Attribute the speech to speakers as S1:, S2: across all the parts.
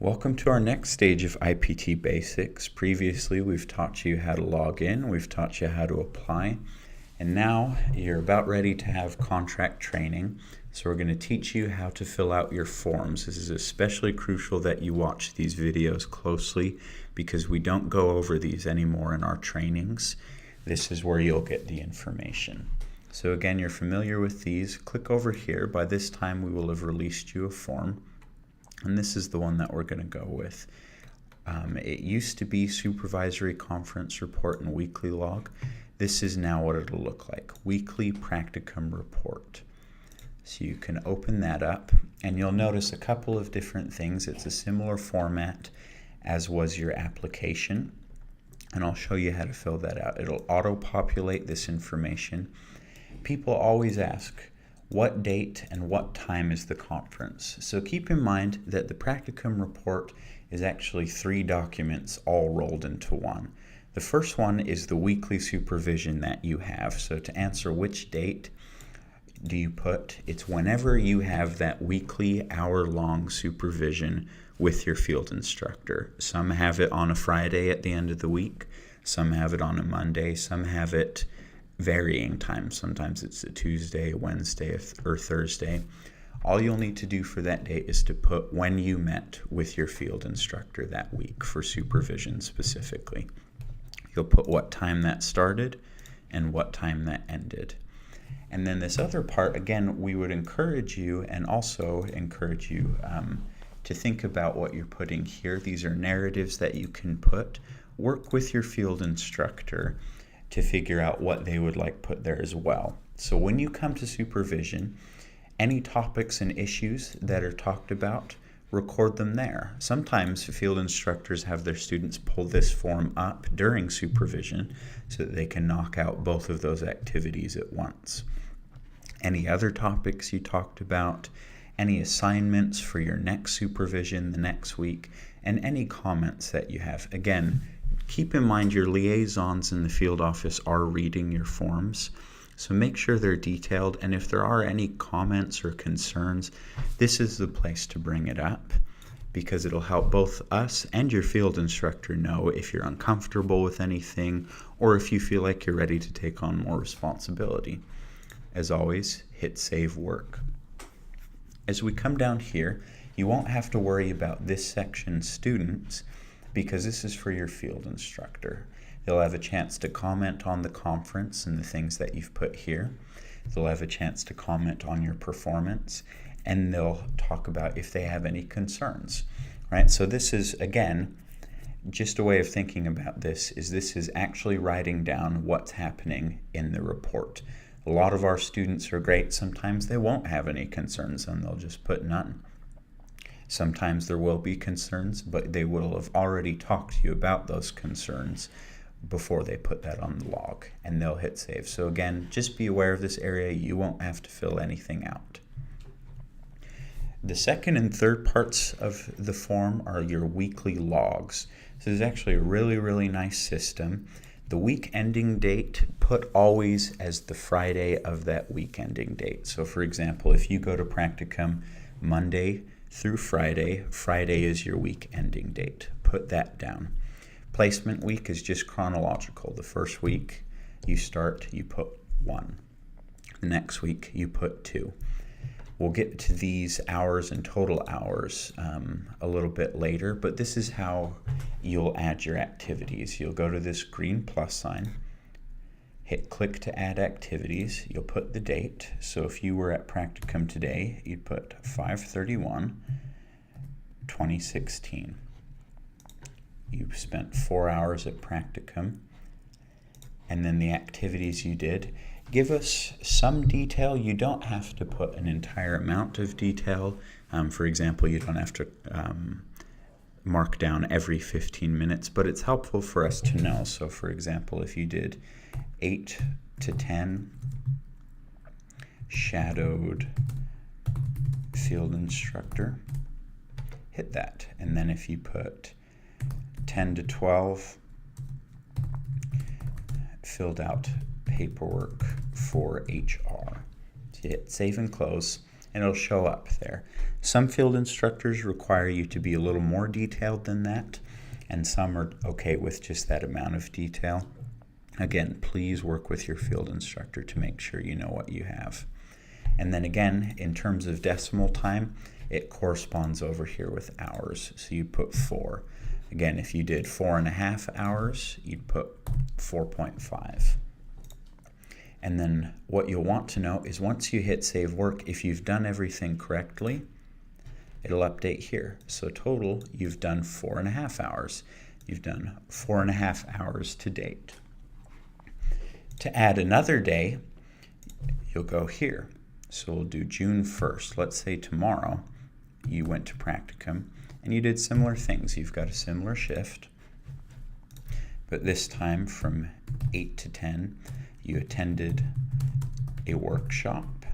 S1: Welcome to our next stage of IPT basics. Previously, we've taught you how to log in, we've taught you how to apply, and now you're about ready to have contract training. So we're going to teach you how to fill out your forms. This is especially crucial that you watch these videos closely because we don't go over these anymore in our trainings. This is where you'll get the information. So again, you're familiar with these. Click over here. By this time, we will have released you a form. And this is the one that we're going to go with. It used to be supervisory conference report and weekly log. This is now what it'll look like, weekly practicum report. So you can open that up and you'll notice a couple of different things. It's a similar format as was your application. And I'll show you how to fill that out. It'll auto-populate this information. People always ask, what date and what time is the conference? So keep in mind that the practicum report is actually 3 documents all rolled into one. The first one is the weekly supervision that you have. So to answer which date do you put, it's whenever you have that weekly hour-long supervision with your field instructor. Some have it on a Friday at the end of the week, some have it on a Monday, some have it varying times. Sometimes it's a Tuesday, Wednesday, or Thursday. All you'll need to do for that date is to put when you met with your field instructor that week for supervision specifically. You'll put what time that started and what time that ended. And then this other part, again, we would encourage you and also encourage you to think about what you're putting here. These are narratives that you can put. Work with your field instructor to figure out what they would like put there as well. So when you come to supervision, any topics and issues that are talked about, record them there. Sometimes field instructors have their students pull this form up during supervision so that they can knock out both of those activities at once. Any other topics you talked about, any assignments for your next supervision the next week, and any comments that you have. Again, keep in mind your liaisons in the field office are reading your forms, so make sure they're detailed, and if there are any comments or concerns, this is the place to bring it up because it'll help both us and your field instructor know if you're uncomfortable with anything or if you feel like you're ready to take on more responsibility. As always, hit Save Work. As we come down here, you won't have to worry about this section, Students, because this is for your field instructor. They'll have a chance to comment on the conference and the things that you've put here. They'll have a chance to comment on your performance, and they'll talk about if they have any concerns, right? So this is, again, just a way of thinking about this is actually writing down what's happening in the report. A lot of our students are great. Sometimes they won't have any concerns and they'll just put none. Sometimes there will be concerns, but they will have already talked to you about those concerns before they put that on the log, and they'll hit save. So again, just be aware of this area. You won't have to fill anything out. The second and third parts of the form are your weekly logs. So this is actually a really, really nice system. The week ending date, put always as the Friday of that week ending date. So for example, if you go to practicum Monday through Friday, Friday is your week ending date. Put that down. Placement week is just chronological. The first week you start, you put 1. The next week you put 2. We'll get to these hours and total hours a little bit later, but this is how you'll add your activities. You'll go to this green plus sign, hit click to add activities. You'll put the date. So if you were at practicum today, you'd put 5/31/2016. You spent 4 hours at practicum, and then the activities you did. Give us some detail. You don't have to put an entire amount of detail. For example, you don't have to mark down every 15 minutes, but it's helpful for us to know. So for example, if you did 8 to 10, shadowed field instructor, hit that. And then if you put 10 to 12, filled out paperwork for HR. So hit save and close. and it'll show up there. Some field instructors require you to be a little more detailed than that, and some are okay with just that amount of detail. Again, please work with your field instructor to make sure you know what you have. And then again, in terms of decimal time, it corresponds over here with hours. So you put 4. Again, if you did 4.5 hours, you'd put 4.5. And then what you'll want to know is once you hit save work, if you've done everything correctly, it'll update here. So total, you've done 4.5 hours. You've done 4.5 hours to date. To add another day, you'll go here. So we'll do June 1st. Let's say tomorrow you went to practicum and you did similar things. You've got a similar shift, but this time from 8 to 10, you attended a workshop,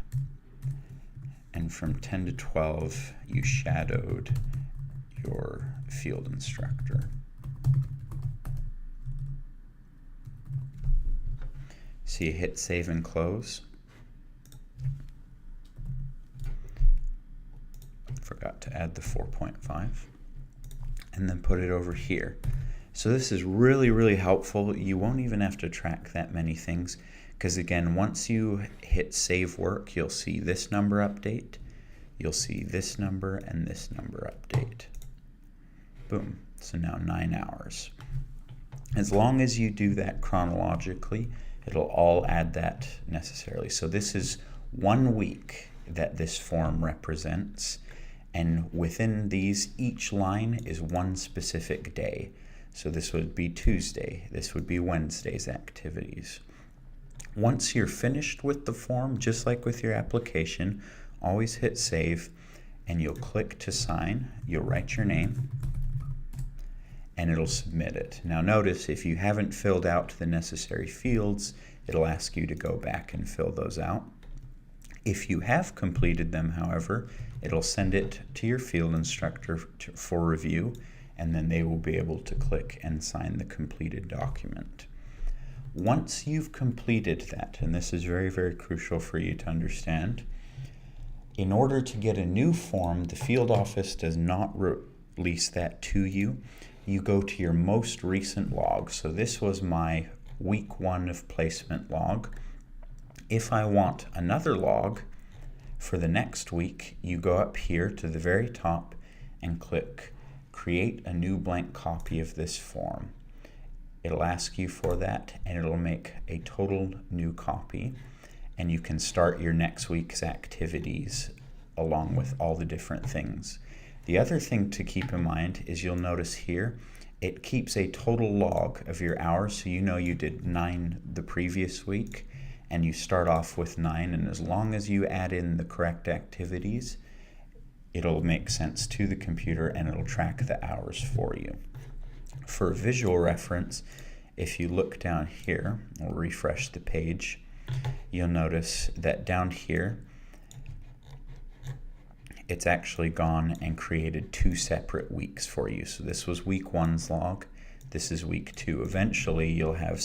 S1: and from 10 to 12, you shadowed your field instructor. So you hit save and close. Forgot to add the 4.5, and then put it over here. So this is really, really helpful. You won't even have to track that many things, because again, once you hit save work, you'll see this number update, you'll see this number and this number update. Boom, so now 9 hours. As long as you do that chronologically, it'll all add that necessarily. So this is 1 week that this form represents. And within these, each line is one specific day. So this would be Tuesday. This would be Wednesday's activities. Once you're finished with the form, just like with your application, always hit save, and you'll click to sign. You'll write your name, and it'll submit it. Now notice, if you haven't filled out the necessary fields, it'll ask you to go back and fill those out. If you have completed them, however, it'll send it to your field instructor for review, and then they will be able to click and sign the completed document. Once you've completed that, and this is very, very crucial for you to understand, in order to get a new form, the field office does not release that to you. You go to your most recent log. So this was my week 1 of placement log. If I want another log for the next week, you go up here to the very top and click create a new blank copy of this form. It'll ask you for that, and it'll make a total new copy, and you can start your next week's activities along with all the different things. The other thing to keep in mind is you'll notice here it keeps a total log of your hours, so you know you did 9 the previous week, and you start off with 9, and as long as you add in the correct activities, it'll make sense to the computer and it'll track the hours for you. For visual reference, if you look down here, we'll refresh the page, you'll notice that down here, it's actually gone and created 2 separate weeks for you. So this was week 1's log. This is week 2. Eventually, you'll have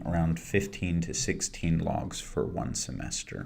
S1: around 15 to 16 logs for 1 semester.